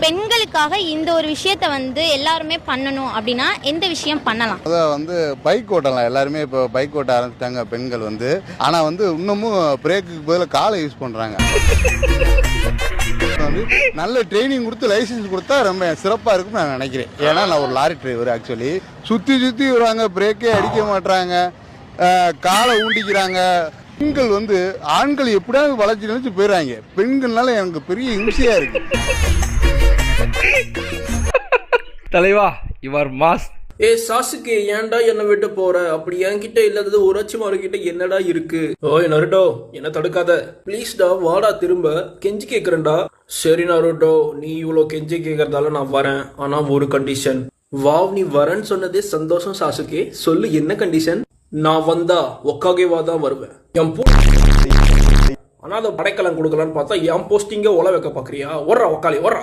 பெண்களுக்காக இந்த ஒரு விஷயத்த வந்து எல்லாருமே பண்ணணும் அப்படின்னா எந்த விஷயம் பண்ணலாம்? அதான் வந்து பைக் ஓட்டலாம். எல்லாருமே இப்போ பைக் ஓட்ட ஆரம்பிச்சிட்டாங்க பெண்கள் வந்து. ஆனால் வந்து இன்னமும் பிரேக்குக்கு பதிலாக காலை யூஸ் பண்ணுறாங்க. வந்து நல்ல ட்ரைனிங் கொடுத்து லைசன்ஸ் கொடுத்தா ரொம்ப சிறப்பாக இருக்கும்னு நான் நினைக்கிறேன். ஏன்னா நான் ஒரு லாரி டிரைவர் ஆக்சுவலி. சுற்றி வருவாங்க, பிரேக்கே அடிக்க மாட்டுறாங்க, காலை ஊண்டிக்கிறாங்க. பெண்கள் வந்து ஆண்கள் எப்படியாவது வளைச்சு நினைச்சு போயிடுறாங்க. பெண்கள்னால எனக்கு பெரிய இம்சையாக இருக்கு. தலைவா யுவர் மாஸ். சாசுக்கு ஏன்டா என்ன விட்டு போற? அப்படி என்கிட்ட இல்லாதது உரச்சிமாரு கிட்ட என்னடா இருக்கு? ஓய் நருட்டோ, என்ன தடுக்காத ப்ளீஸ்டா, வாடா திரும்ப, கெஞ்சி கேக்குறேன்டா. சரி நருட்டோ, நீ இவ்வளோ கெஞ்சி கேக்குறதால நான் வரேன். ஆனா ஒரு கண்டிஷன். வாவ், நீ வரேன்னு சொன்னதே சந்தோஷம் சாசுகே. சொல்லு என்ன கண்டிஷன்? நான் வந்தா ஒக்காகேவா தான் வருவேன். என் ஆனா அதை படைக்கலம் கொடுக்கலான்னு பார்த்தா என் போஸ்டிங்க ஒல வைக்க பாக்குறியா? ஒர்றா ஒக்காளி ஒர்றா.